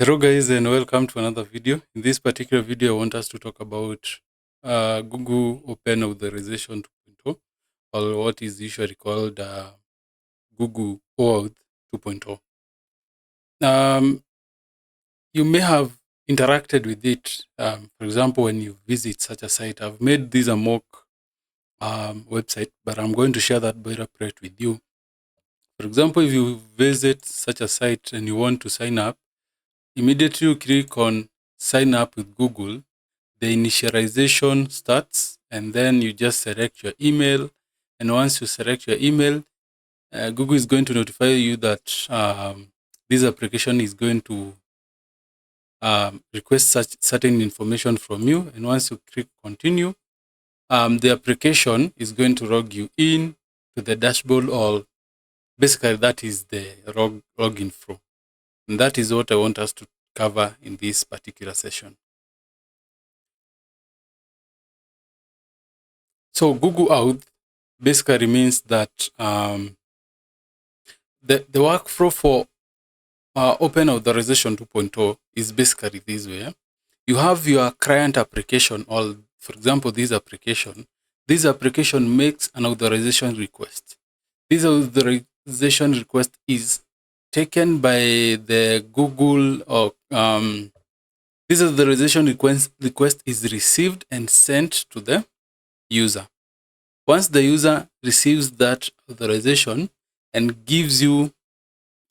Hello guys, and welcome to another video. In this particular video, I want us to talk about Google Open Authorization 2.0, or what is usually called Google OAuth 2.0. You may have interacted with it. For example, when you visit such a site, I've made this a mock website, but I'm going to share that boilerplate with you. For example, if you visit such a site and you want to sign up, immediately you click on sign up with Google. The initialization starts, and then you just select your email. And once you select your email, Google is going to notify you that this application is going to request such certain information from you. And once you click continue, the application is going to log you in to the dashboard, or basically that is the login flow. And that is what I want us to cover in this particular session. So Google OAuth basically means that the workflow for Open Authorization 2.0 is basically this way. You have your client application, or for example, this application makes an authorization request. This authorization request is taken by the Google, or this authorization request is received and sent to the user. Once the user receives that authorization and gives you,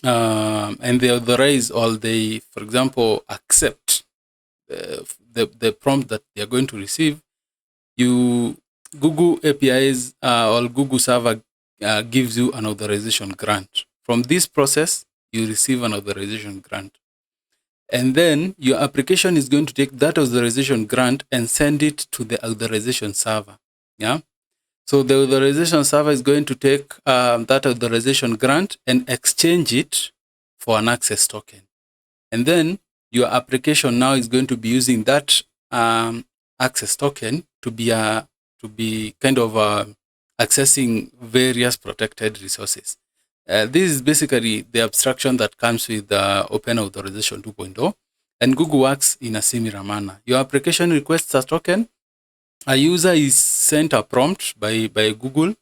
and they authorize, or they, for example, accept the prompt that they are going to receive, Google APIs or Google server gives you an authorization grant. From this process, you receive an authorization grant. And then your application is going to take that authorization grant and send it to the authorization server. Yeah. So the authorization server is going to take that authorization grant and exchange it for an access token. And then your application now is going to be using that access token to be kind of accessing various protected resources. This is basically the abstraction that comes with Open Authorization 2.0, and Google works in a similar manner. Your application requests a token, a user is sent a prompt by Google,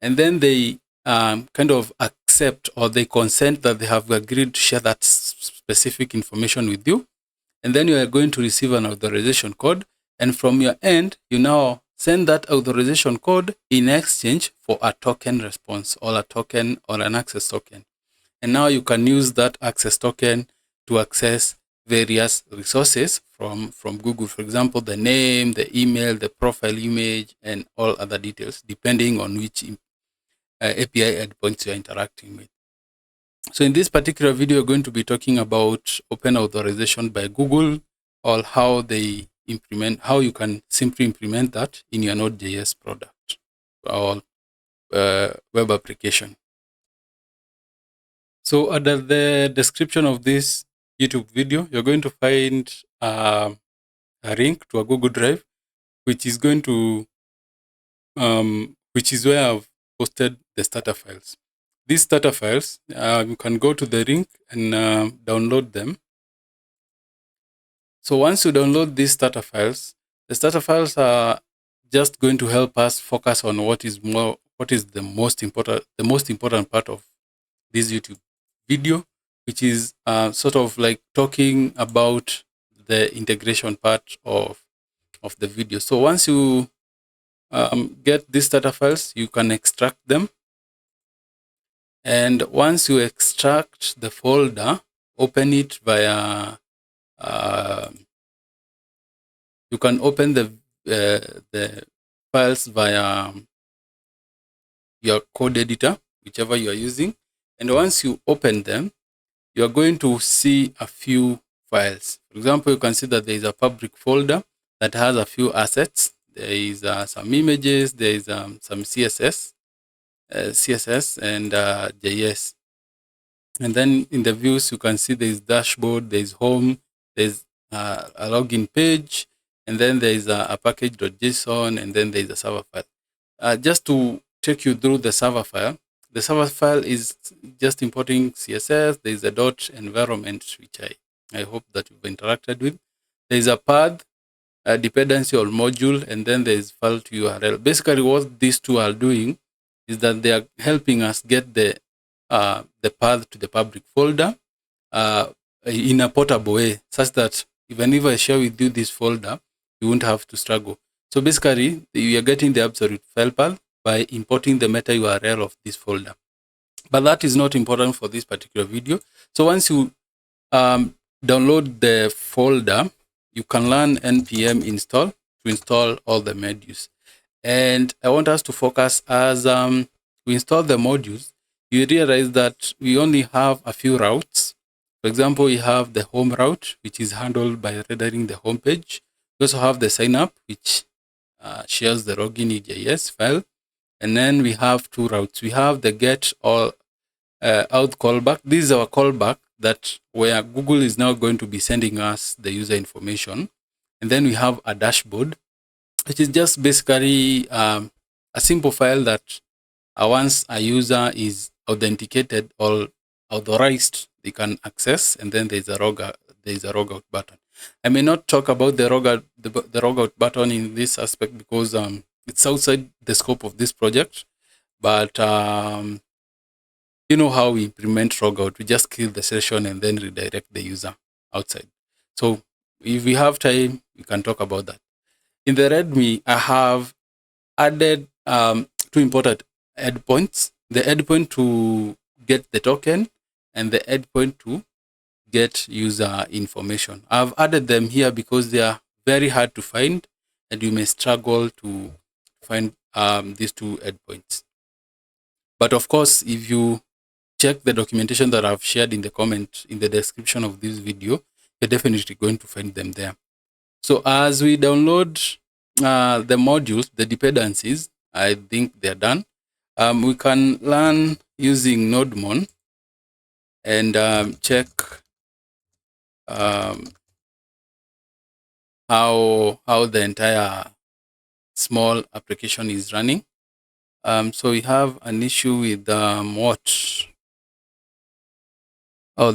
and then they kind of accept, or they consent that they have agreed to share that specific information with you. And then you are going to receive an authorization code. And from your end, you now send that authorization code in exchange for a token response, or a token, or an access token. And now you can use that access token to access various resources from Google. For example, the name, the email, the profile image, and all other details, depending on which API endpoints you're interacting with. So in this particular video, we're going to be talking about Open Authorization by Google, or how you can simply implement that in your Node.js product or web application. So under the description of this YouTube video, you're going to find a link to a Google Drive, which is going to, which is where I've posted the starter files. These starter files, you can go to the link and download them. So once you download these starter files, the starter files are just going to help us focus on what is the most important part of this YouTube video, which is sort of like talking about the integration part of the video. So once you get these starter files, you can extract them. And once you extract the folder, open it via, you can open the files via your code editor, whichever you are using. And once you open them, you are going to see a few files. For example, you can see that there is a public folder that has a few assets. There is some images, there is some CSS and JS. And then in the views, you can see there is dashboard, there is home, there's a login page, and then there is a package.json, and then there is a server file. Just to take you through the server file is just importing CSS. There is a .environment, which I I hope that you've interacted with. There is a path, a dependency or module, and then there is file to URL. Basically, what these two are doing is that they are helping us get the path to the public folder in a portable way, such that even if I share with you this folder, you won't have to struggle. So basically, you are getting the absolute file path by importing the meta URL of this folder. But that is not important for this particular video. So once you download the folder, you can learn npm install to install all the modules. And I want us to focus as we install the modules, you realize that we only have a few routes. For example, we have the home route, which is handled by rendering the home page. We also have the sign up, which shares the login.js file. And then we have two routes. We have the get or auth callback. This is our callback that where Google is now going to be sending us the user information. And then we have a dashboard, which is just basically a simple file that once a user is authenticated or authorized, they can access, and then there's a logout button. I may not talk about the logout button in this aspect because it's outside the scope of this project, but you know how we implement logout. We just kill the session and then redirect the user outside. So if we have time, we can talk about that. In the README, I have added two important endpoints: the endpoint to get the token and the endpoint to get user information. I've added them here because they are very hard to find, and you may struggle to find these two endpoints. But of course, if you check the documentation that I've shared in the comment in the description of this video, you're definitely going to find them there. So as we download the modules, the dependencies, I think they're done. We can learn using NodeMon and check how the entire small application is running. So we have an issue with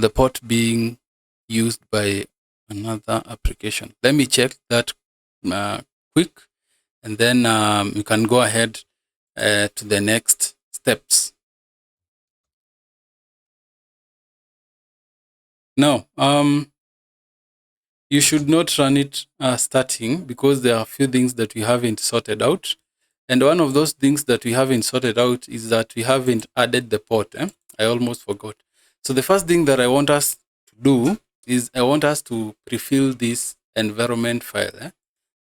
the port being used by another application. Let me check that quick, and then we can go ahead to the next steps. Now, you should not run it starting because there are a few things that we haven't sorted out. And one of those things that we haven't sorted out is that we haven't added the port. I almost forgot. So the first thing that I want us to do is I want us to prefill this environment file.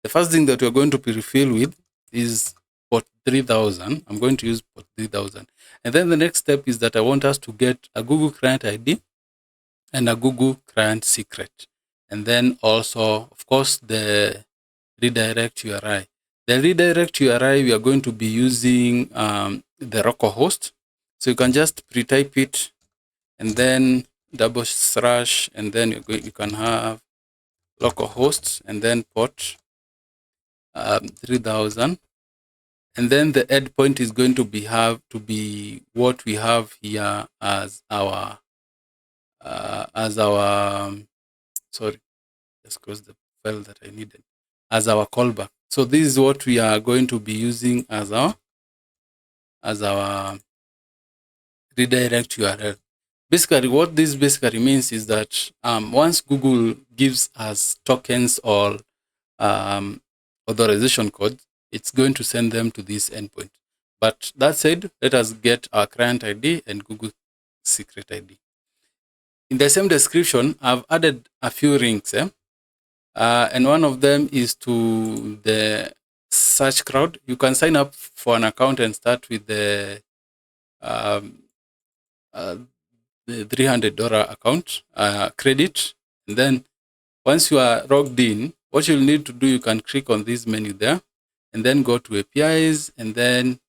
The first thing that we're going to prefill with is port 3000. I'm going to use port 3000. And then the next step is that I want us to get a Google Client ID and a Google Client secret. And then also, of course, the redirect URI. The redirect URI, we are going to be using the localhost. So you can just pre-type it and then /, and then you can have localhost and then port 3000. And then the endpoint is going to be what we have here as our sorry, just close the file that I needed, as our callback. So this is what we are going to be using as our redirect URL. Basically, what this basically means is that once Google gives us tokens or authorization codes, it's going to send them to this endpoint. But that said, let us get our client ID and Google secret ID. In the same description, I've added a few links, and one of them is to the search crowd. You can sign up for an account and start with the $300 account credit. And then once you are logged in, what you'll need to do, you can click on this menu there and then go to APIs and then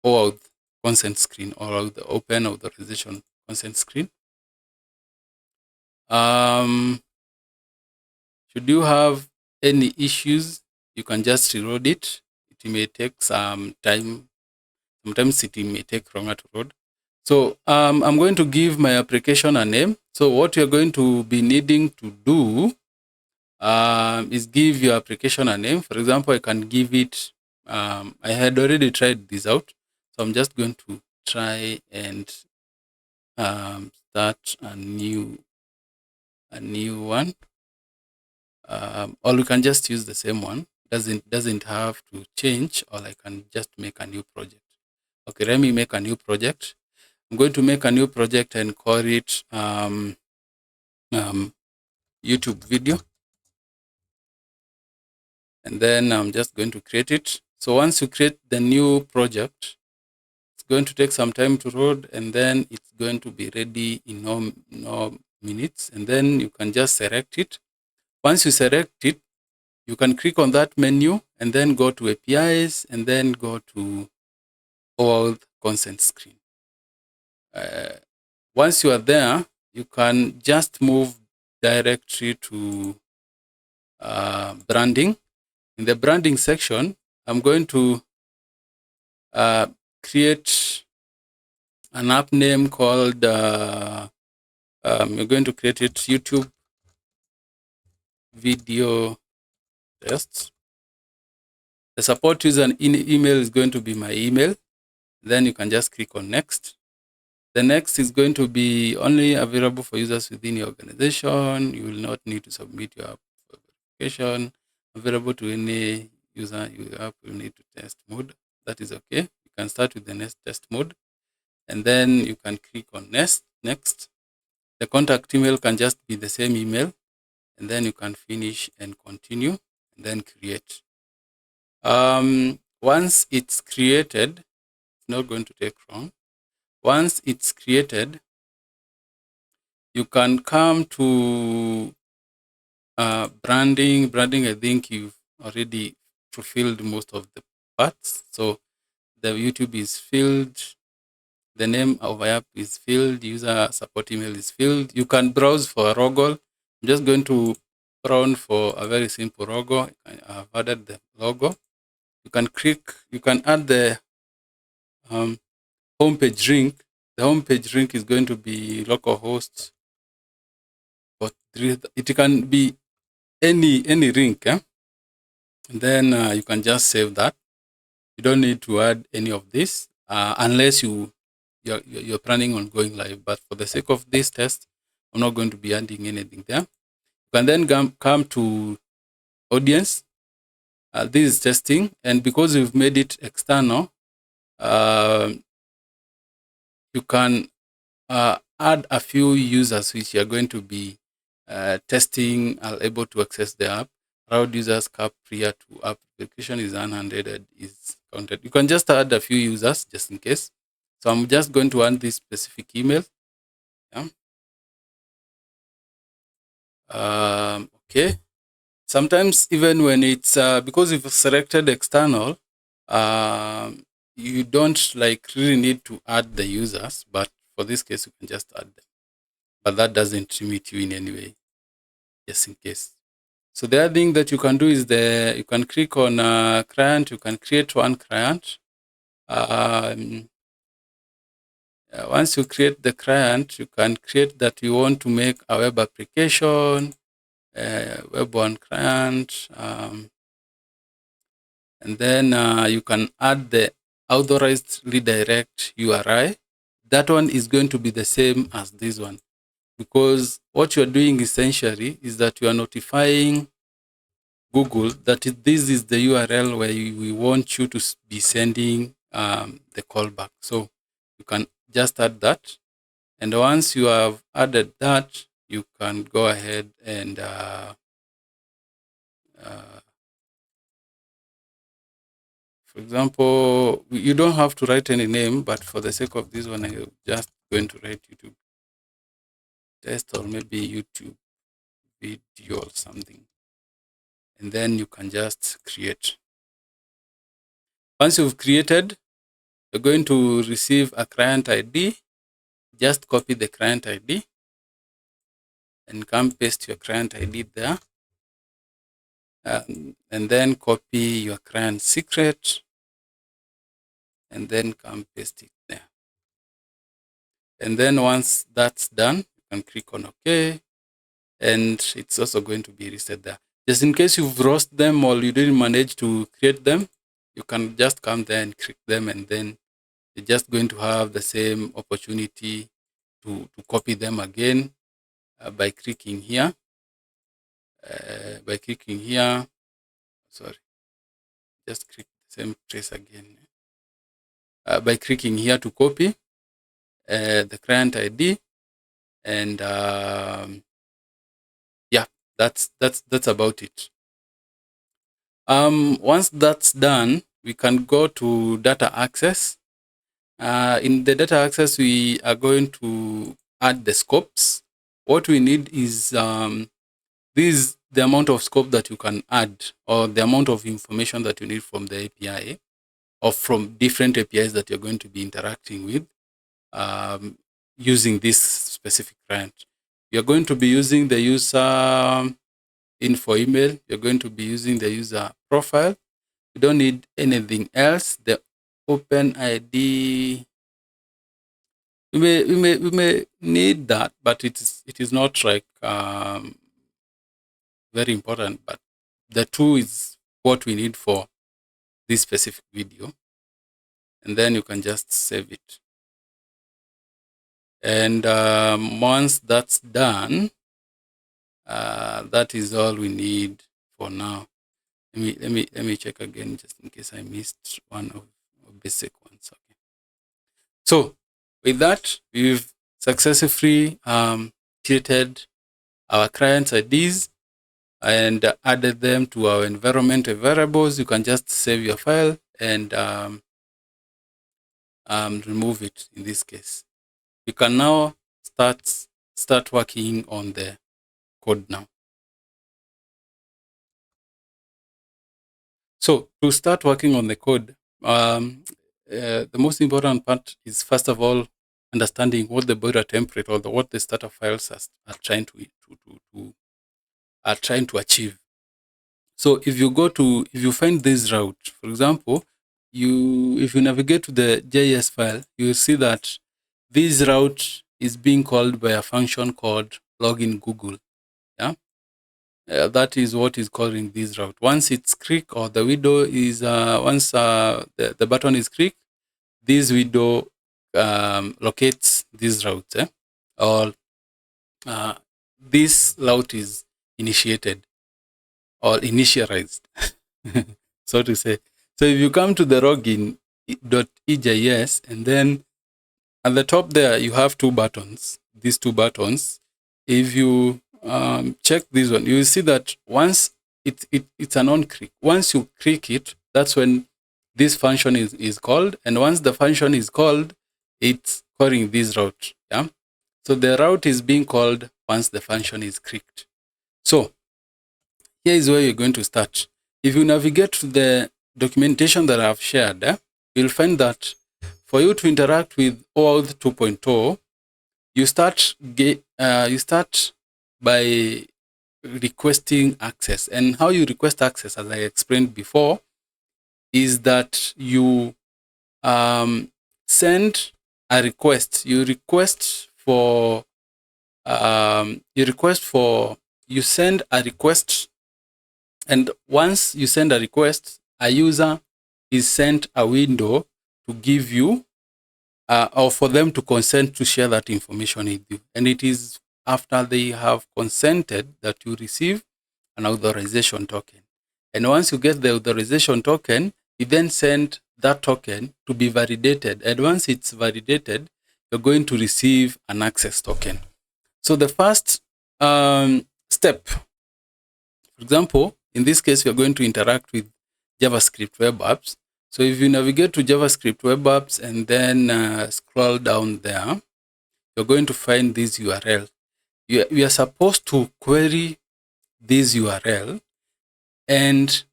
OAuth consent screen or the open authorization consent screen. Should you have any issues, you can just reload it. It may take some time. Sometimes it may take longer to load. So I'm going to give my application a name. So what you're going to be needing to do is give your application a name. For example, I can give it, I had already tried this out. So I'm just going to try and start a new one. Or we can just use the same one. Doesn't have to change, or I can just make a new project. Okay, let me make a new project. I'm going to make a new project and call it YouTube video. And then I'm just going to create it. So once you create the new project, it's going to take some time to load, and then it's going to be ready in no minutes. And then you can just select it. Once you select it, you can click on that menu and then go to APIs and then go to OAuth consent screen. Once you are there, you can just move directly to branding. In the branding section, I'm going to create an app name called, you're going to create it YouTube video tests. The support user and email is going to be my email. Then you can just click on next. The next is going to be only available for users within your organization. You will not need to submit your application. Available to any user you will need to test mode. That is okay. You can start with the next test mode. And then you can click on next. The contact email can just be the same email. And then you can finish and continue and then create. Once it's created, it's not going to take long. Once it's created, you can come to branding. Branding, I think you've already fulfilled most of the parts. So the YouTube is filled. The name of our app is filled. User support email is filled. You can browse for a logo. I'm just going to browse for a very simple logo. I've added the logo. You can add the homepage link. The homepage link is going to be localhost, but it can be any link. And then you can just save that. You don't need to add any of this unless you're planning on going live. But for the sake of this test, I'm not going to be adding anything there. You can then come to audience. This is testing, and because we've made it external, you can add a few users which are going to be testing, are able to access the app. Allowed users cap prior to application is 100 is counted. You can just add a few users just in case. So I'm just going to add this specific email. Yeah. Okay. Sometimes even when it's because you've selected external, you don't really need to add the users, but for this case you can just add them. But that doesn't limit you in any way, just in case. So the other thing that you can do is you can click on client. You can create one client. Once you create the client, you can create that you want to make a web application, web one client, and then you can add the authorized redirect URI. That one is going to be the same as this one, because what you're doing essentially is that you are notifying Google that this is the URL where we want you to be sending the callback. So you can just add that. And once you have added that, you can go ahead and for example, you don't have to write any name, but for the sake of this one, I'm just going to write YouTube test or maybe YouTube video or something. And then you can just create. Once you've created, you're going to receive a client ID. Just copy the client ID and come paste your client ID there. And then copy your client secret and then come paste it there. And then once that's done, you can click on OK, and it's also going to be reset there. Just in case you've lost them or you didn't manage to create them, you can just come there and click them, and then you're just going to have the same opportunity to copy them again by clicking here. Sorry, just click the same trace again. By clicking here to copy the client ID, and yeah, that's about it. Once that's done, we can go to data access. In the data access, we are going to add the scopes. What we need is the amount of scope that you can add, or the amount of information that you need from the API, or from different APIs that you're going to be interacting with using this specific client. You're going to be using the user info email. You're going to be using the user profile. You don't need anything else. The open ID, we may need that, but it is not like very important. But the two is what we need for this specific video, and then you can just save it. And once that's done, that is all we need for now. Let me check again, just in case I missed one of basic ones. Okay. So with that, we've successfully created our client's IDs and added them to our environment variables. You can just save your file and remove it. In this case, you can now start working on the code now. So to start working on the code, the most important part is, first of all, understanding what the border template or what the starter files are trying to achieve. So if you find this route, for example, if you navigate to the JS file, you will see that this route is being called by a function called login Google. Yeah. That is what is calling this route. Once it's clicked, or the window is once the button is clicked, this window locates this route, or this route is initiated or initialized, so to say. So if you come to the login.ejs, and then at the top there you have two buttons. These two buttons, if you check this one, you will see that once it's an on click. Once you click it, that's when this function is called, and once the function is called, it's calling this route. Yeah. So the route is being called once the function is clicked. So here is where you're going to start. If you navigate to the documentation that I've shared, you'll find that for you to interact with OAuth 2.0, you start by requesting access. And how you request access, as I explained before, is that you send a request. You send a request, and once you send a request, a user is sent a window to give you or for them to consent to share that information with you. And it is after they have consented that you receive an authorization token. And once you get the authorization token, you then send that token to be validated. And once it's validated, you're going to receive an access token. So the first step, for example, in this case, you're going to interact with JavaScript web apps. So if you navigate to JavaScript web apps and then scroll down there, you're going to find this URL. You are supposed to query this URL and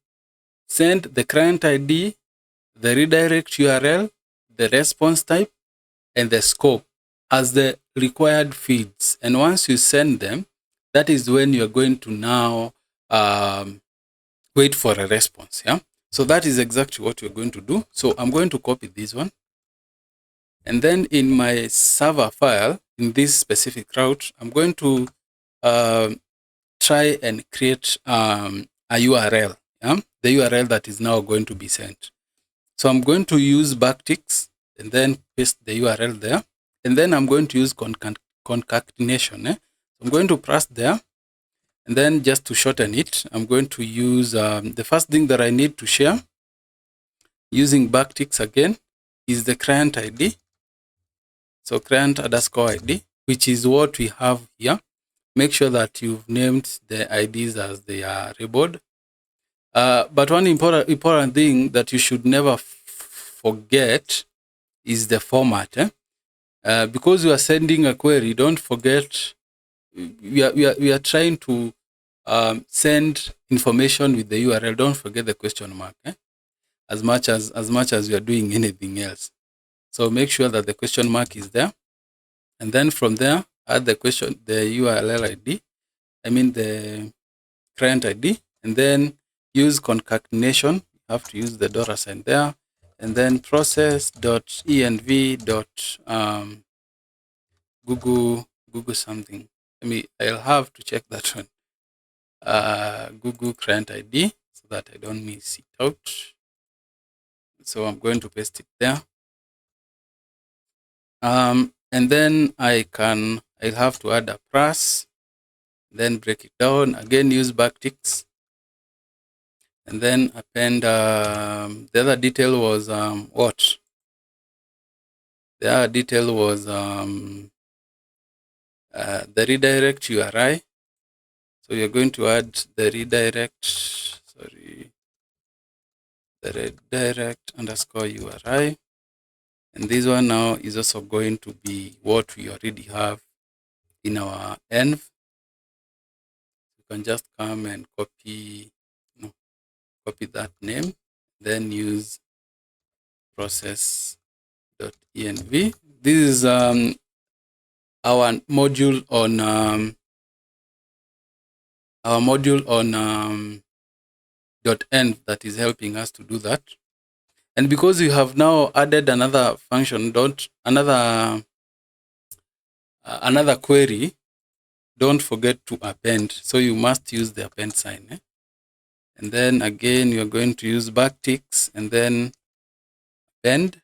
send the client ID, the redirect URL, the response type, and the scope as the required feeds. And once you send them, that is when you're going to now wait for a response. Yeah. So that is exactly what you're going to do. So I'm going to copy this one. And then in my server file, in this specific route, I'm going to try and create a URL, the URL that is now going to be sent. So I'm going to use backticks and then paste the URL there. And then I'm going to use concatenation. I'm going to press there. And then just to shorten it, I'm going to use the first thing that I need to share using backticks again is the client ID. So client underscore ID, which is what we have here. Make sure that you've named the IDs as they are labeled. But one important thing that you should never forget is the format. Because you are sending a query, don't forget we are trying to send information with the URL. Don't forget the question mark. As much as you are doing anything else. So make sure that the question mark is there. And then from there, add the URL ID, the client ID, and then use concatenation. You have to use the $sign there, and then process.env.google something. I'll have to check that one. Google client ID so that I don't miss it out. So I'm going to paste it there. And then I'll have to add a plus, then break it down, again use backticks, and then append, the other detail was what? The other detail was the redirect URI. So you're going to add the redirect underscore URI. And this one now is also going to be what we already have in our env. You can just come and copy that name, then use process.env. This is our module on .env that is helping us to do that. And because you have now added another function, another query, don't forget to append. So you must use the append sign. And then again, you're going to use backticks and then append.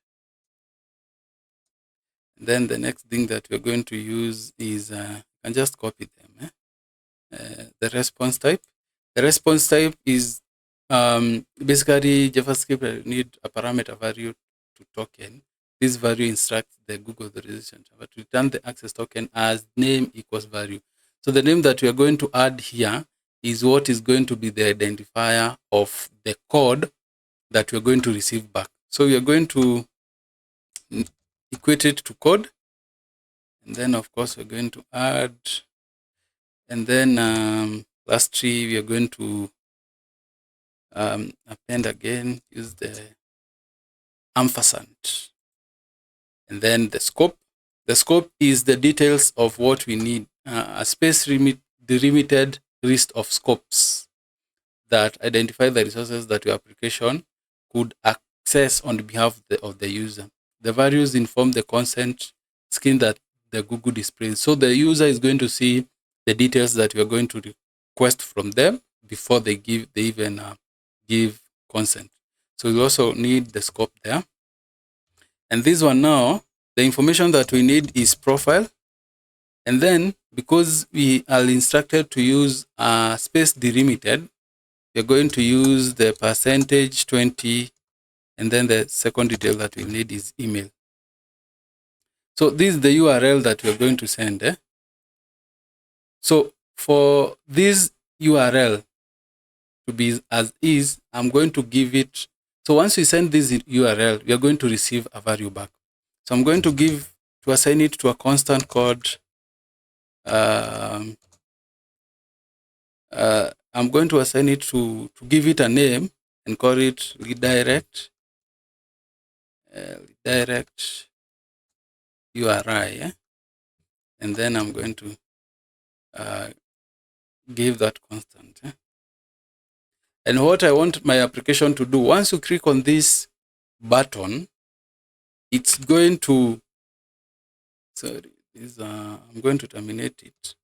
And then the next thing that we're going to use is, and just copy them. The response type. The response type is basically JavaScript. I need a parameter value to token. This value instructs the Google Authorization to return the access token as name equals value. So the name that we are going to add here is what is going to be the identifier of the code that we're going to receive back. So we are going to equate it to code. And then, of course, we're going to add. And then lastly, we are going to append again, use the ampersand. And then the scope. The scope is the details of what we need, a delimited list of scopes that identify the resources that your application could access on behalf of the user. The values inform the consent screen that the Google displays. So the user is going to see the details that we are going to request from them before they even give consent. So we also need the scope there. And this one now, the information that we need is profile. And then because we are instructed to use space delimited, we're going to use the %20. And then the second detail that we need is email. So this is the URL that we're going to send. So for this URL to be as is, I'm going to give it. So once we send this URL, we are going to receive a value back. So I'm going to assign it to a constant called, I'm going to assign it to give it a name and call it redirect URI. And then I'm going to give that constant. And what I want my application to do, once you click on this button, it's going to sorry, I'm going to terminate it.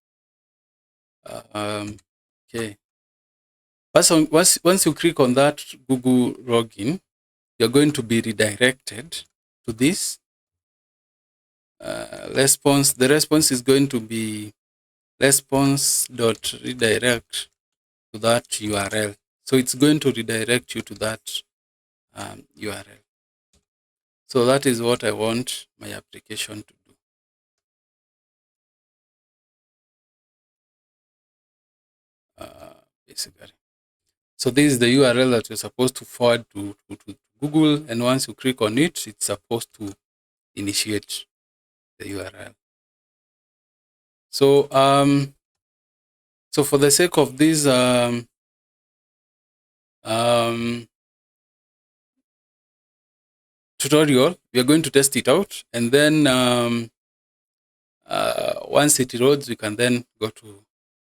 Okay. Once you click on that Google login, you're going to be redirected to this response. The response is going to be response.redirect to that URL. So it's going to redirect you to that URL. So that is what I want my application to do. Basically. So this is the URL that you're supposed to forward to Google, and once you click on it, it's supposed to initiate the URL. So so for the sake of this tutorial, we are going to test it out, and then once it loads, we can then we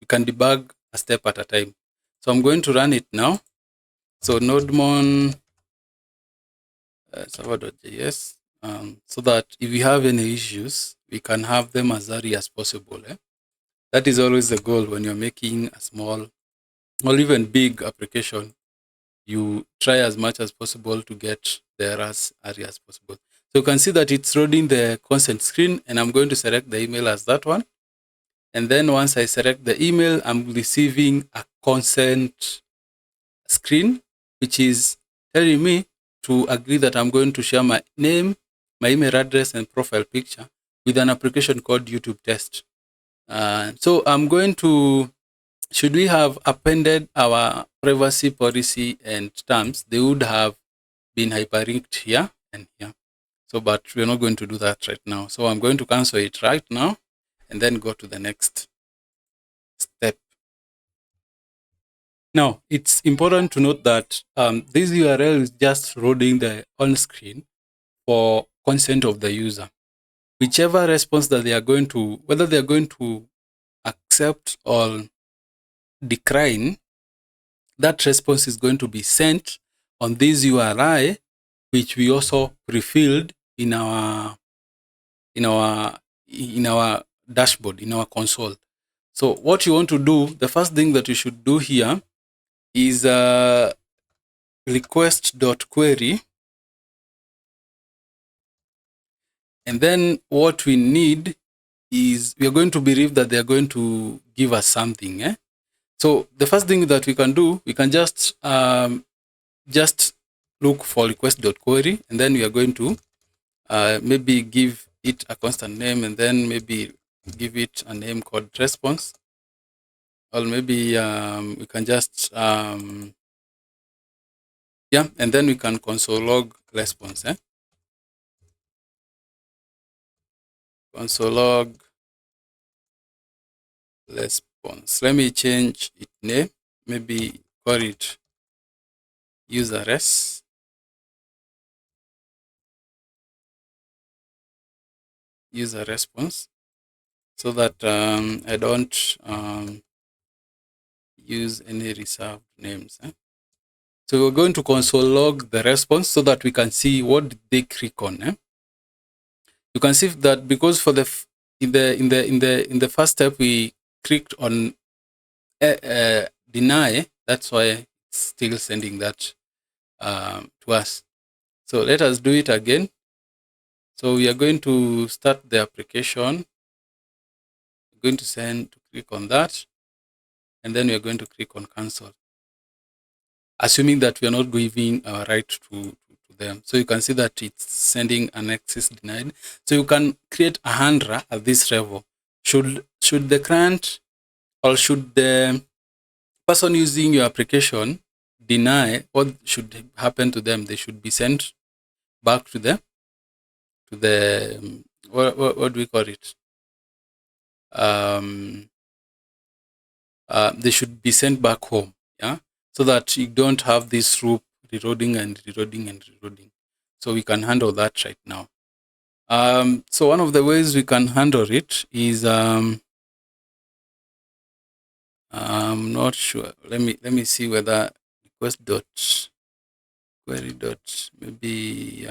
can debug a step at a time. So I'm going to run it now. So nodemon server.js, so that if we have any issues, we can have them as early as possible. That is always the goal when you're making a small or even big application. You try as much as possible to get the errors as early as possible. So you can see that it's loading the consent screen, and I'm going to select the email as that one. And then once I select the email, I'm receiving a consent screen, which is telling me to agree that I'm going to share my name, my email address, and profile picture with an application called YouTube Test. So I'm going to, should we have appended our privacy policy and terms, they would have been hyperlinked here and here. So, but we're not going to do that right now. So I'm going to cancel it right now and then go to the next step. Now, it's important to note that this URL is just loading the on screen for consent of the user. Whichever response that they are going to, whether they are going to accept or decline, that response is going to be sent on this URI, which we also pre-filled in our dashboard, in our console. So what you want to do, the first thing that you should do here is request.query. And then what we need is, we are going to believe that they are going to give us something. So the first thing that we can do, we can just look for request.query, and then we are going to maybe give it a constant name, and then maybe give it a name called response. Or maybe we can just, and then we can console log response. Console log response. Let me change its name. Maybe call it user response, so that I don't use any reserved names. So we're going to console log the response so that we can see what they click on. You can see that because for the in the first step we clicked on deny, that's why it's still sending that to us. So let us do it again. So we are going to start the application. We're going to click on that, and then we are going to click on cancel, assuming that we are not giving our right to them. So you can see that it's sending an access denied. So you can create a handler at this level. Should the client or should the person using your application deny, what should happen to them? They should be sent back to the what do we call it? They should be sent back home, so that you don't have this loop reloading and reloading and reloading. So we can handle that right now. So one of the ways we can handle it is I'm not sure. Let me see whether request dot query dot maybe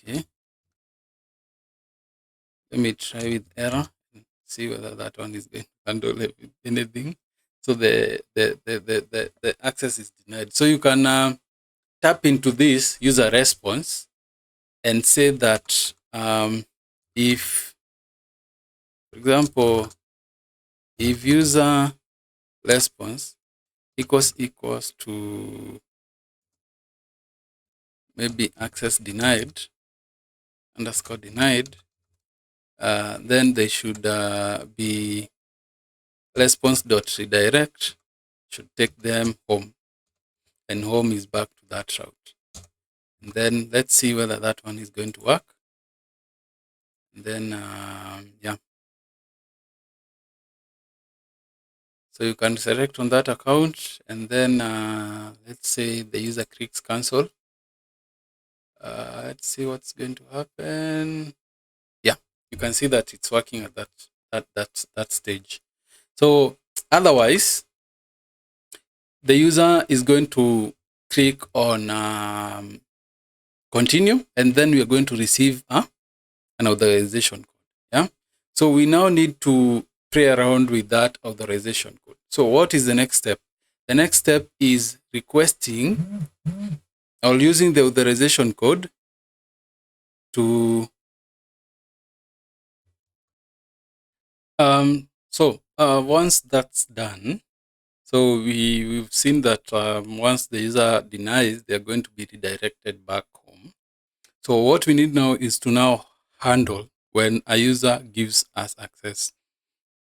Okay. Let me try with error and see whether that one is going to handle anything. So the access is denied. So you can tap into this user response and say that if, for example, if user response equals to maybe access denied underscore denied, then they should be response dot redirect should take them home, and home is back to that route. And then let's see whether that one is going to work. And then yeah, so you can select on that account, and then let's say the user clicks cancel. Let's see what's going to happen. Yeah, you can see that it's working at that stage. So otherwise, the user is going to click on continue, and then we are going to receive an authorization code. Yeah. So we now need to play around with that authorization code. So what is the next step? The next step is requesting or using the authorization code to once that's done, so we've seen that once the user denies, they're going to be redirected back home. So what we need now is to now handle when a user gives us access.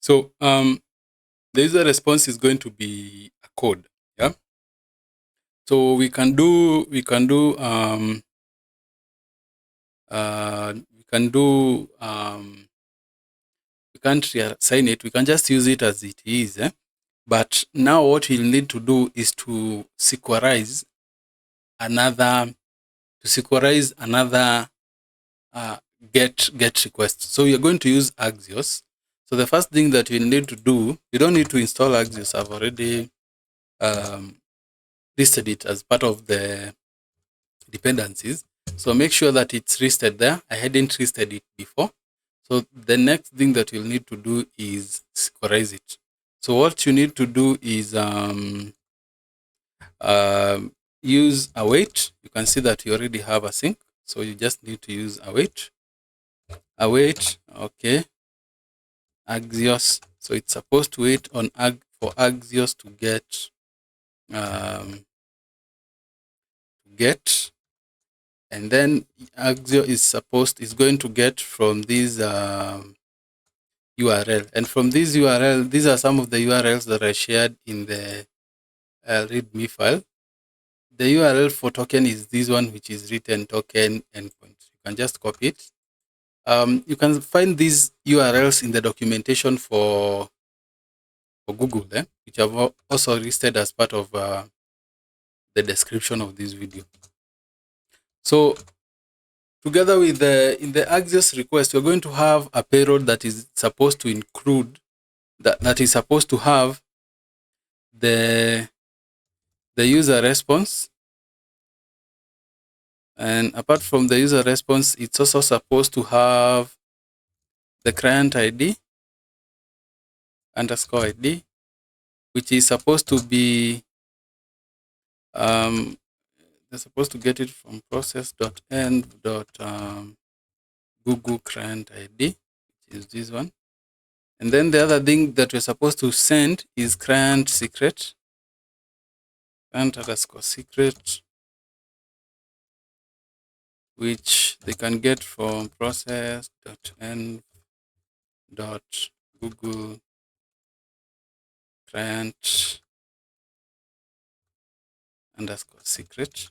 So the user response is going to be a code. Yeah. So we can do we can't reassign it. We can just use it as it is. But now what we'll need to do is to sequarize another get request. So we are going to use Axios. So the first thing that we need to do, you don't need to install Axios. I've already listed it as part of the dependencies. So make sure that it's listed there. I hadn't listed it before. So the next thing that you'll need to do is sequarize it. So what you need to do is use await. You can see that you already have a sync. So you just need to use await. Await, okay. Axios. So it's supposed to wait on for Axios to get, and then Axios is going to get from this URL, and from this URL, these are some of the URLs that are shared in the README file. The URL for token is this one, which is written token endpoint. You can just copy it. You can find these URLs in the documentation for Google, which I've also listed as part of the description of this video. So together with in the Axios request, we're going to have a payload that is supposed to include that is supposed to have the user response. And apart from the user response, it's also supposed to have the client ID underscore ID, which is supposed to be they're supposed to get it from process.end.Google client ID, which is this one. And then the other thing that we're supposed to send is client secret, client underscore secret, which they can get from process.end.Google client underscore secret.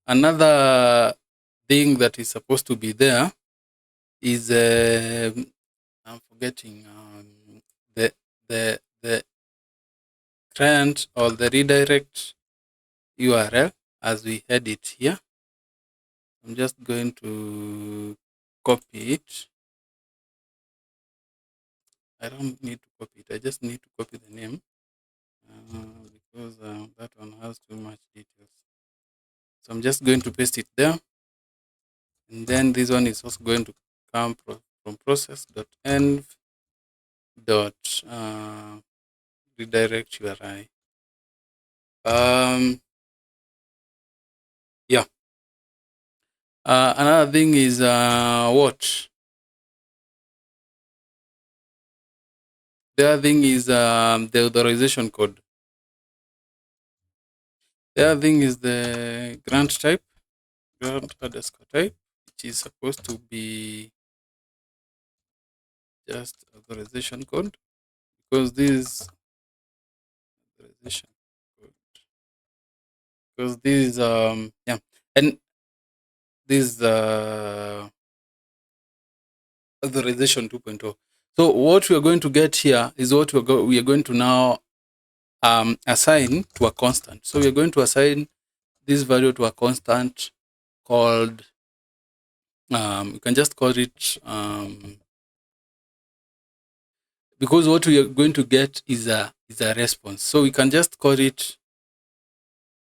Another thing that is supposed to be there is I'm forgetting the client or the redirect URL as we had it here. I'm just going to copy it. I don't need to copy it. I just need to copy the name because that one has too much details. So I'm just going to paste it there. And then this one is also going to come from process.env dot redirect URI. Yeah. Another thing is what? The other thing is the authorization code. The other thing is the grant type, grant underscore type, which is supposed to be just authorization code, because this authorization code, because this is yeah, and this authorization 2.0. So what we are going to get here is what we are going to now assign to a constant. So we are going to assign this value to a constant called you can just call it because what we are going to get is a response. So we can just call it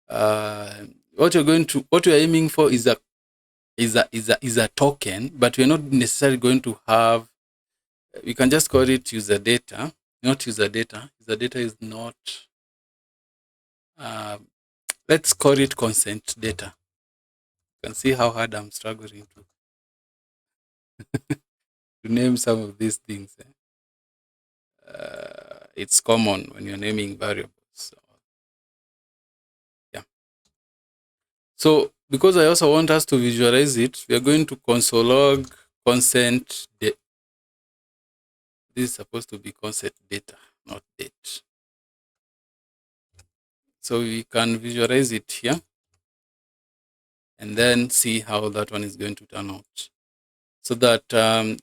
what we are aiming for is a token, but we're not necessarily going to have. We can just call it user data, not user data. User data is not. Let's call it consent data. You can see how hard I'm struggling to name some of these things. It's common when you're naming variables. So, yeah. So because I also want us to visualize it, we are going to console log consent. This is supposed to be consent data, not date. So we can visualize it here and then see how that one is going to turn out. So that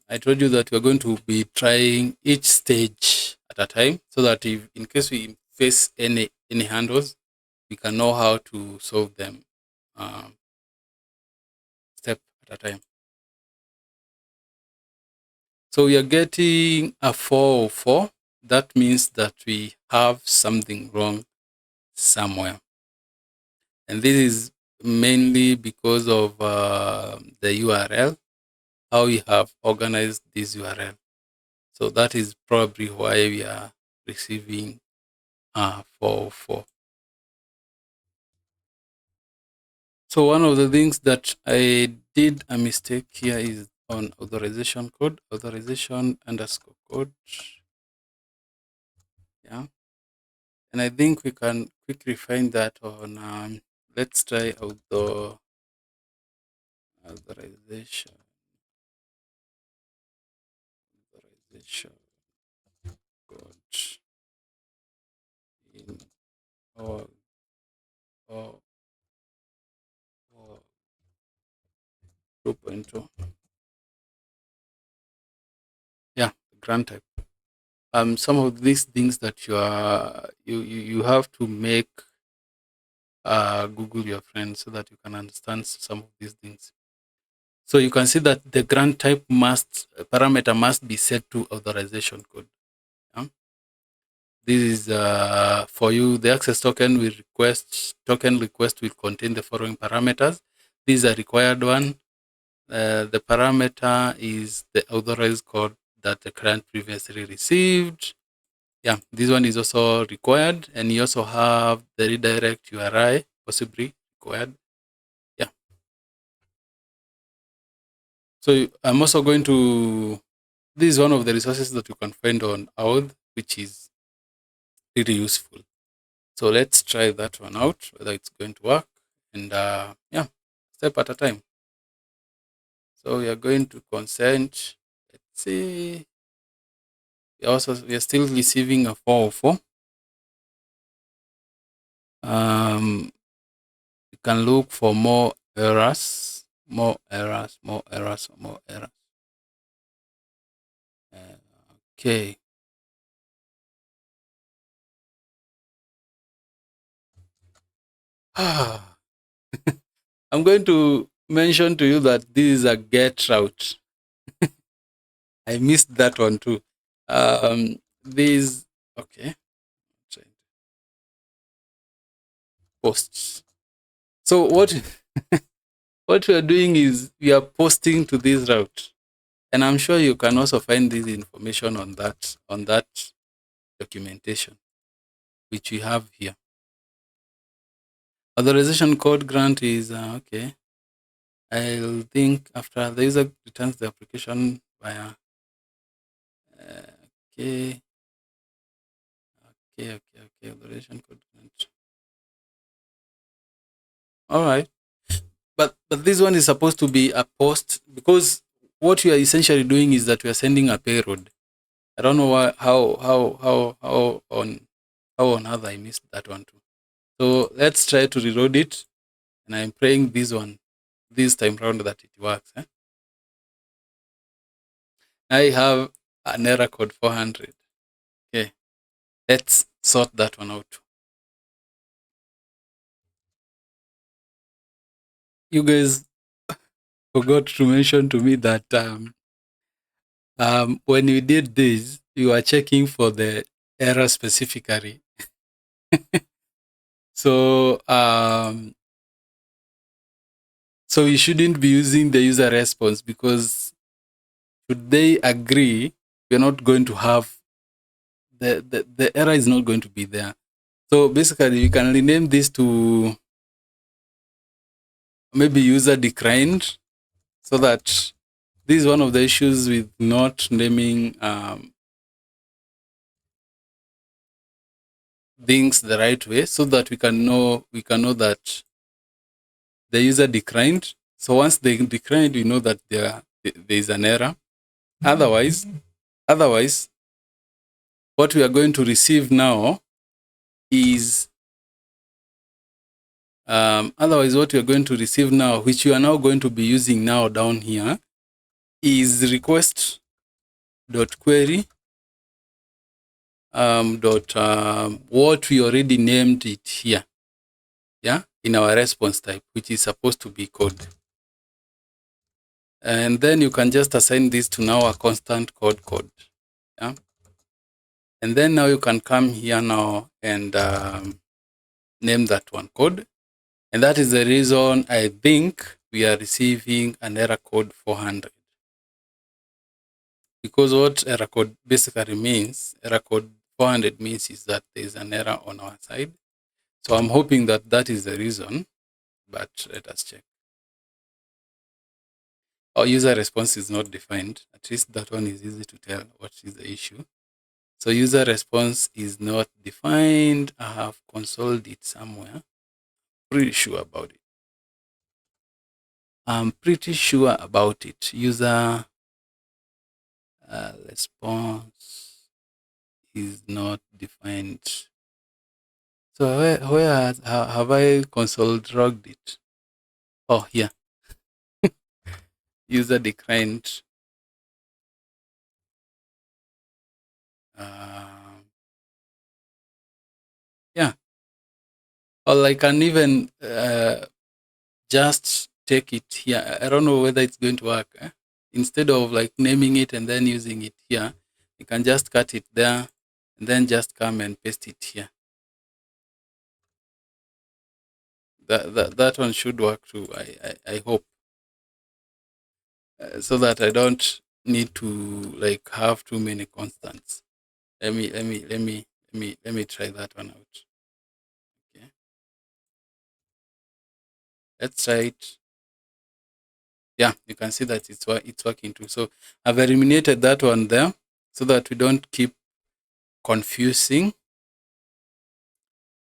I told you that we're going to be trying each stage at a time, so that if in case we face any handles, we can know how to solve them step at a time. So we are getting a 404. That means that we have something wrong somewhere. And this is mainly because of the URL, how we have organized this URL. So that is probably why we are receiving 404. So one of the things that I did a mistake here is on authorization code, authorization underscore code. Yeah. And I think we can quickly find that on, let's try authorization code in all, all, all 2.2. Yeah, grant type. Some of these things that you have to make Google your friend so that you can understand some of these things. So you can see that the grant type parameter must be set to authorization code. Yeah? This is for you. The access token request will contain the following parameters. These are required one. The parameter is the authorized code that the client previously received. Yeah, this one is also required, and you also have the redirect URI possibly required. Yeah. So I'm also going to. This is one of the resources that you can find on OAuth, which is really useful. So let's try that one out, whether it's going to work. And yeah, step at a time. So we are going to consent. Let's see. We are still receiving a 404. You can look for more errors, more errors, more errors, more errors. Okay. I'm going to mention to you that this is a get route. I missed that one too. This okay. Posts. So what? What we are doing is we are posting to this route. And I'm sure you can also find this information on that documentation, which we have here. Authorization code grant is okay. I'll think after the user returns the application via okay, okay. Authorization code grant. All right, but this one is supposed to be a post, because what we are essentially doing is that we are sending a payload. I don't know why, how on earth I missed that one too. So let's try to reload it, and I'm praying this time round that it works. I have an error code 400. Okay, let's sort that one out. You guys forgot to mention to me that when you did this, you are checking for the error specifically. So so you shouldn't be using the user response, because should they agree, you're not going to have the error is not going to be there. So basically, you can rename this to maybe user declined, so that this is one of the issues with not naming things the right way, so that we can know that the user declined. So once they declined, we know that there is an error. Otherwise, what we are going to receive now is which you are now going to be using now down here, is request dot query what we already named it here, in our response type, which is supposed to be code. And then you can just assign this to now a constant code. And then now you can come here now and name that one code. And that is the reason I think we are receiving an error code 400. Because what error code basically means, error code 400 means is that there is an error on our side. So I'm hoping that that is the reason, but let us check. Our user response is not defined. At least that one is easy to tell what is the issue. So user response is not defined. I have consoled it somewhere. Pretty sure about it. I'm pretty sure about it. User response is not defined. So where have I console logged it? Oh, here. User declined. Yeah. Or I can even just take it here. I don't know whether it's going to work. Instead of like naming it and then using it here, you can just cut it there and then just come and paste it here. That one should work too. I hope, so that I don't need to like have too many constants. Let me try that one out. Okay, let's try it. Yeah, you can see that it's working too. So I've eliminated that one there, so that we don't keep confusing.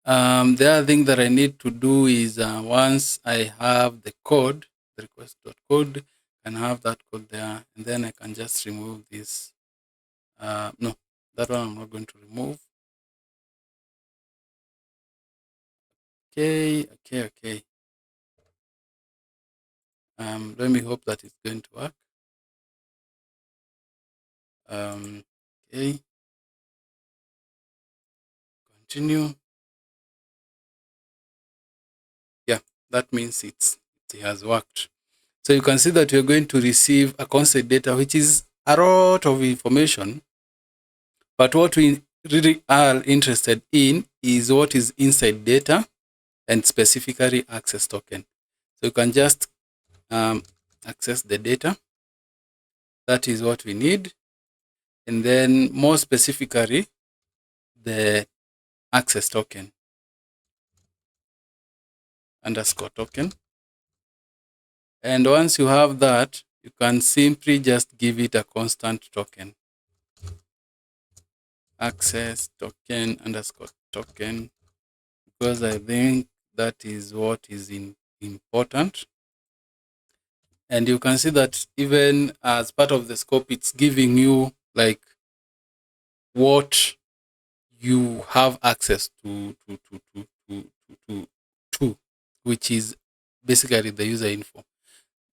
The other thing that I need to do is once I have the code, the request.code, and have that code there, and then I can just remove this. No, that one I'm not going to remove. Okay. Let me hope that it's going to work. Okay. Continue. Yeah, that means it has worked. So you can see that we're going to receive a constant data, which is a lot of information. But what we really are interested in is what is inside data, and specifically access token. So you can just access the data. That is what we need. And then more specifically, the access token underscore token. And once you have that, you can simply just give it a constant token. Access token underscore token, because I think that is what is important. And you can see that even as part of the scope, it's giving you like what you have access to, which is basically the user info.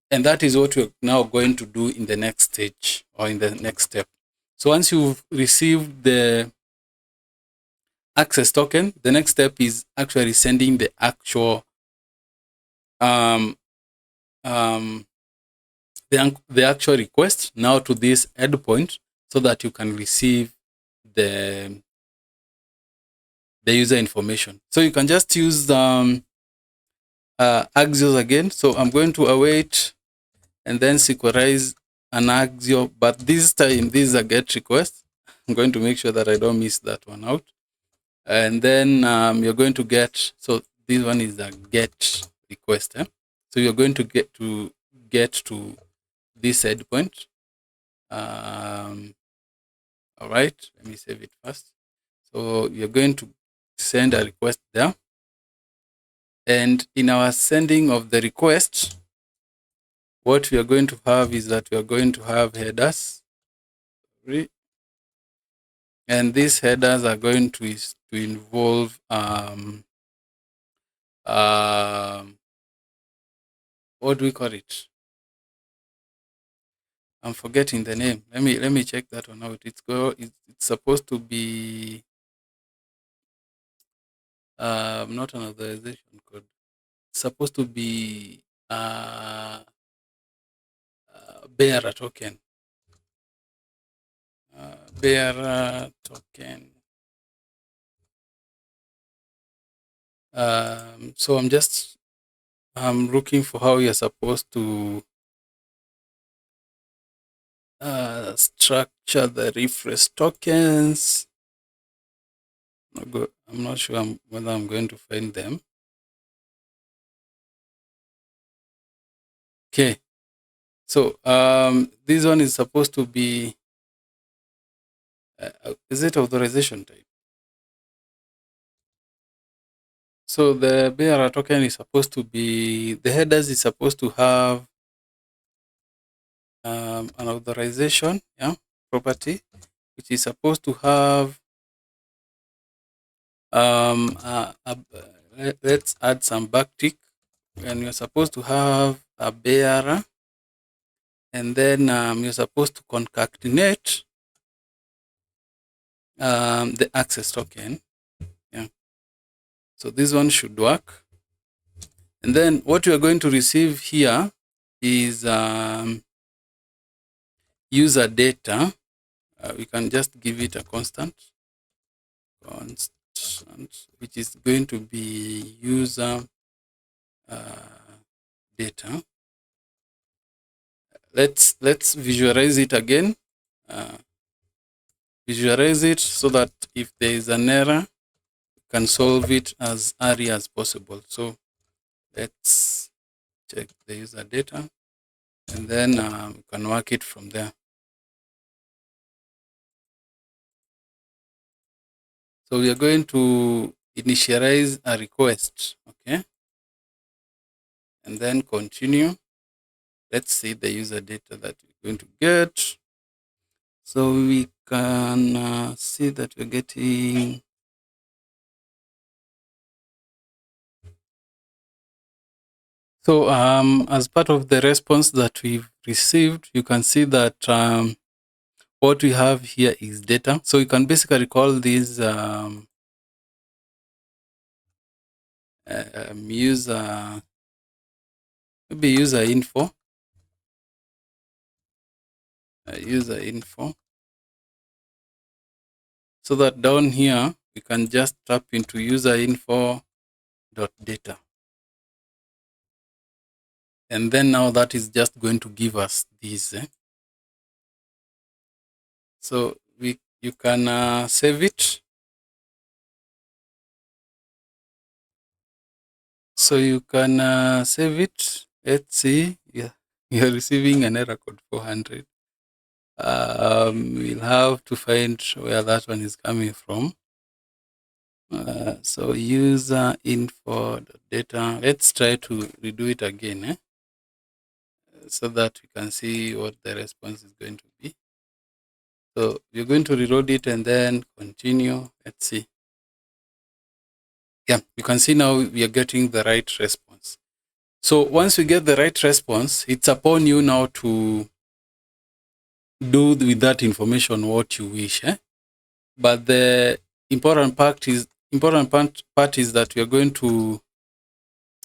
And that is what we're now going to do in the next stage or in the next step. So once you've received the access token, the next step is actually sending the actual the actual request now to this endpoint so that you can receive the user information. So you can just use Axios again. So I'm going to await and then sequelize an Axio, but this time this is a GET request. I'm going to make sure that I don't miss that one out. And then you're going to get, so this one is a GET request. So you're going to get to this endpoint. All right, let me save it first. So you're going to send a request there. And in our sending of the request, what we are going to have is that we are going to have headers. And these headers are going to involve what do we call it? I'm forgetting the name. Let me check that one out. It's supposed to be not an authorization code. It's supposed to be bearer token. Bearer token. So I'm looking for how you're supposed to structure the refresh tokens. I'm not sure whether I'm going to find them. Okay. So this one is supposed to be, is it authorization type? So the bearer token is supposed to be, the headers is supposed to have an authorization property, which is supposed to have, let's add some backtick, and you're supposed to have a bearer, and then you're supposed to concatenate the access token. Yeah. So this one should work. And then what you are going to receive here is user data. We can just give it a constant, which is going to be user data. Let's visualize it again. Visualize it so that if there is an error, you can solve it as early as possible. So let's check the user data, and then we can work it from there. So we are going to initialize a request, okay? And then continue. Let's see the user data that we're going to get. So we can see that we're getting so as part of the response that we've received, you can see that what we have here is data. So you can basically call this user, maybe user info, user info. So that down here, we can just tap into user info dot data. And then now that is just going to give us these. So you can save it. So you can save it. Let's see. Yeah, you're receiving an error code 400. We'll have to find where that one is coming from. So user info data. Let's try to redo it again, so that we can see what the response is going to be. So we're going to reload it and then continue. Let's see. Yeah, you can see now we are getting the right response. So once we get the right response, it's upon you now to do with that information what you wish. But the important part is that we are going to,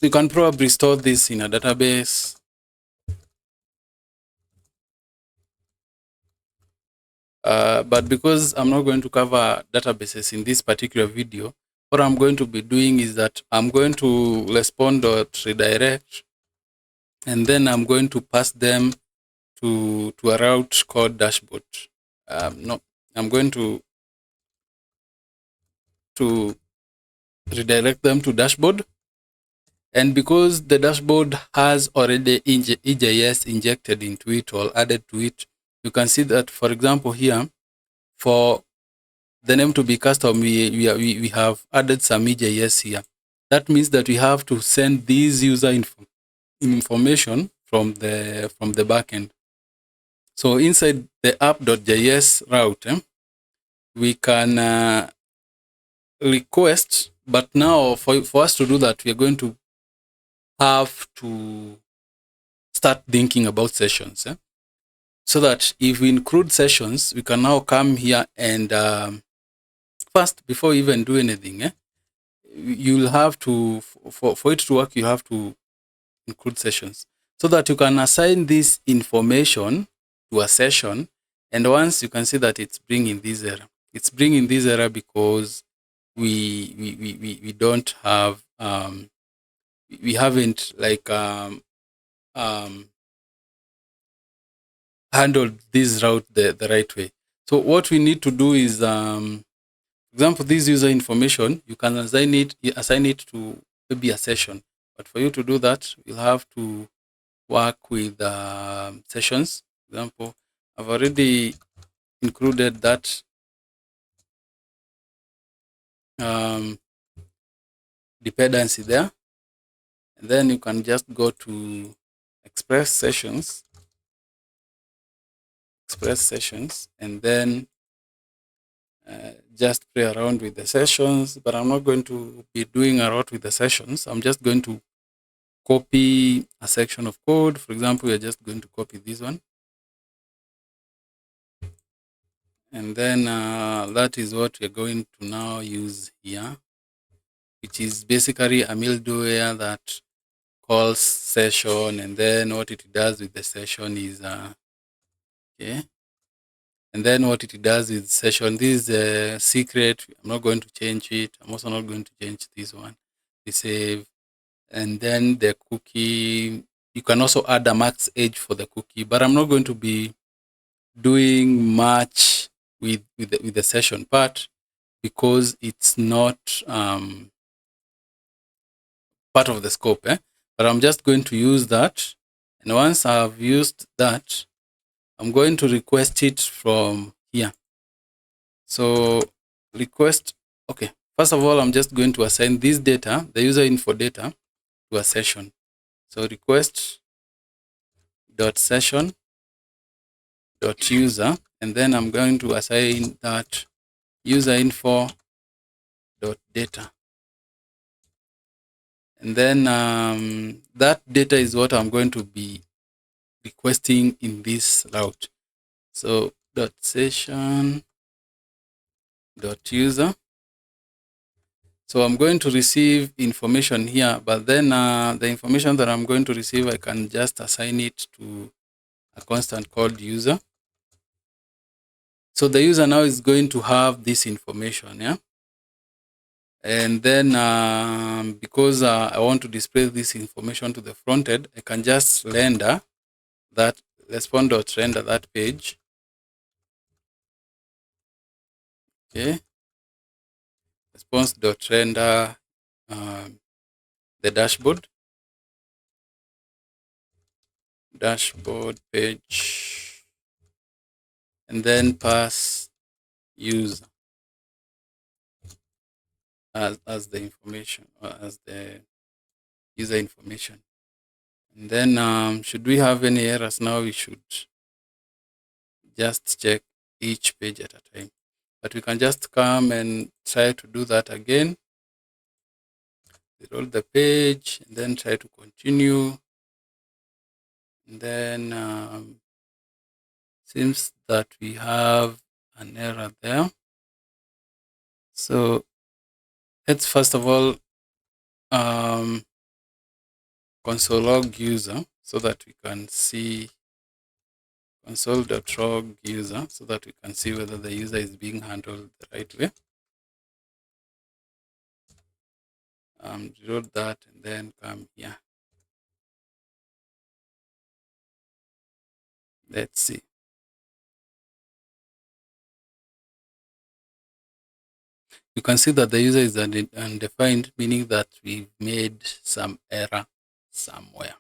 you can probably store this in a database. But because I'm not going to cover databases in this particular video, what I'm going to be doing is that I'm going to respond.redirect, and then I'm going to pass them to a route called dashboard. No, I'm going to redirect them to dashboard. And because the dashboard has already EJS injected into it or added to it, you can see that, for example, here, for the name to be custom, we have added some EJS here. That means that we have to send these user information from the backend. So inside the app.js route, we can request, but now for us to do that, we are going to have to start thinking about sessions. So that if we include sessions, we can now come here and first, before we even do anything, you'll have to, for it to work, you have to include sessions so that you can assign this information to a session. And once you can see that it's bringing this error, because we don't have we haven't like handled this route the right way. So what we need to do is, for example, this user information, you can assign it to maybe a session. But for you to do that, you'll have to work with sessions. For example, I've already included that dependency there. And then you can just go to express sessions, and then just play around with the sessions. But I'm not going to be doing a lot with the sessions. I'm just going to copy a section of code. For example, we're just going to copy this one. And then that is what we're going to now use here, which is basically a middleware that calls session, and then what it does with the session is okay. And then what it does with session, this is a secret. I'm not going to change it. I'm also not going to change this one. We save. And then the cookie, you can also add a max age for the cookie, but I'm not going to be doing much with the session part because it's not part of the scope. But I'm just going to use that. And once I've used that, I'm going to request it from here. So request, okay. First of all, I'm just going to assign this data, the user info data, to a session. So request dot session dot user, and then I'm going to assign that user info dot data. And then that data is what I'm going to be requesting in this route. So dot session dot user. So I'm going to receive information here, but then the information that I'm going to receive, I can just assign it to a constant called user. So the user now is going to have this information, yeah? And then because I want to display this information to the front end, I can just render that response.render that page. Okay, response.render the dashboard page, and then pass user as the information, or as the user information. And then should we have any errors now, we should just check each page at a time. But we can just come and try to do that again. Roll the page and then try to continue. And then seems that we have an error there. So let's first of all console log user so that we can see console.log user so that we can see whether the user is being handled the right way. Reload that and then come here. Let's see. You can see that the user is undefined, meaning that we've made some error somewhere.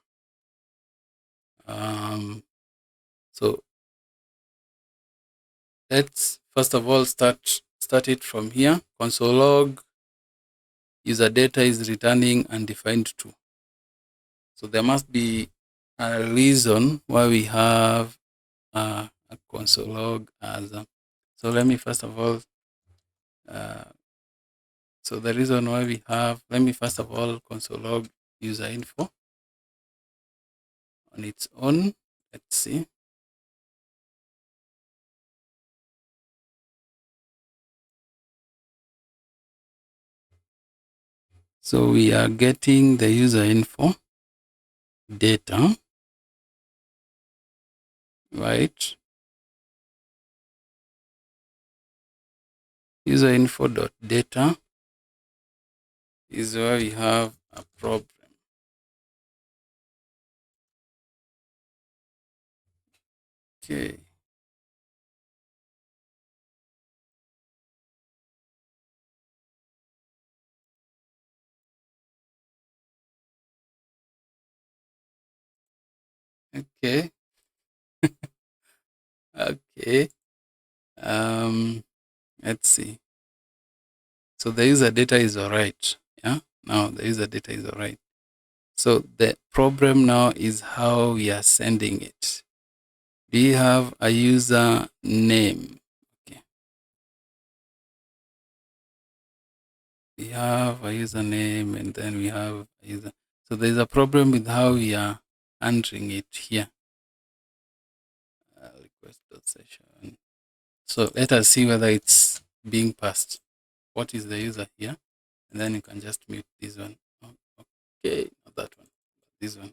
So let's first of all start it from here. Console log user data is returning undefined true. So there must be a reason why we have a console log as a, so let me first of all so the reason why we have, let me first of all console log user info on its own. Let's see. So we are getting the user info data, right? User info dot data is where we have a problem. Okay. Okay. Okay. Let's see. So the user data is all right. Yeah. Now the user data is all right. So the problem now is how we are sending it. Do you have a user name? Okay. We have a username and then we have a user. So there's a problem with how we are entering it here. Request.session. So let us see whether it's being passed. What is the user here? And then you can just mute this one. Okay, not that one, this one.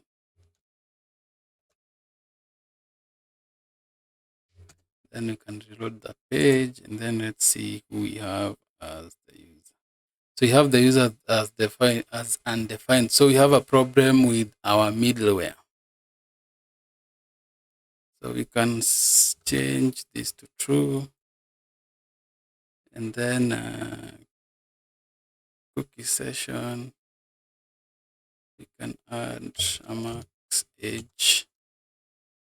Then you can reload that page and then let's see who we have as the user. So you have the user as defined as undefined. So we have a problem with our middleware. So we can change this to true. And then cookie session, we can add a max age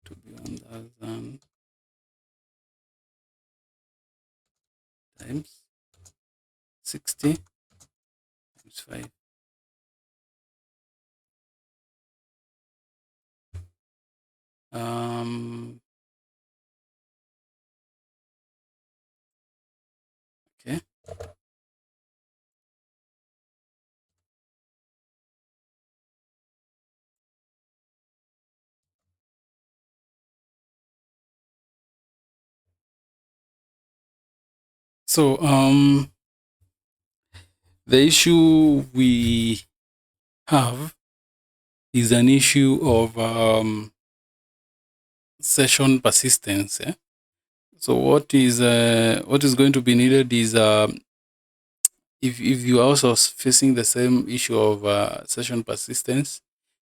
to be 1000 times 60 times 5. Okay. So the issue we have is an issue of session persistence. So what is going to be needed is if you are also facing the same issue of session persistence,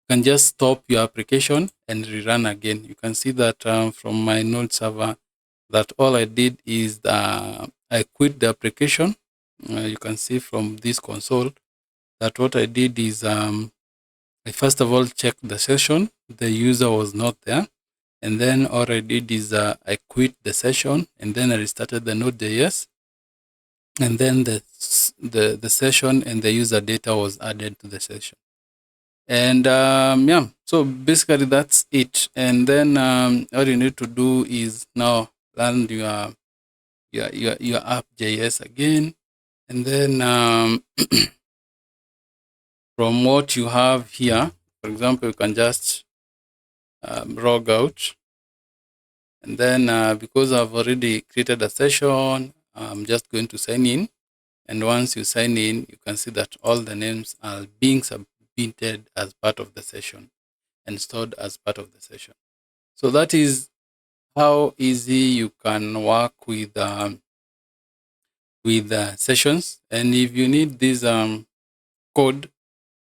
you can just stop your application and rerun again. You can see that from my Node server, that all I did is I quit the application. You can see from this console that what I did is I first of all checked the session. The user was not there. And then all I did is I quit the session and then I restarted the Node.js. And then the session and the user data was added to the session. And yeah, so basically that's it. And then all you need to do is now run your app.js again. And then from what you have here, for example, you can just log out. And then because I've already created a session, I'm just going to sign in. And once you sign in, you can see that all the names are being submitted as part of the session and stored as part of the session. So that is how easy you can work with sessions. And if you need this code,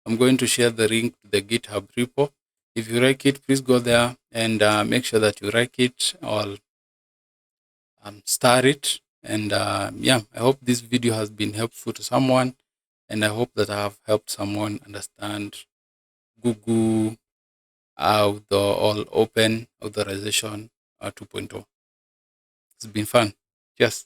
I'm going to share the link to the GitHub repo. If you like it, please go there and make sure that you like it or star it. And yeah, I hope this video has been helpful to someone. And I hope that I have helped someone understand Google OAuth or Open Authorization 2.0. It's been fun. Cheers.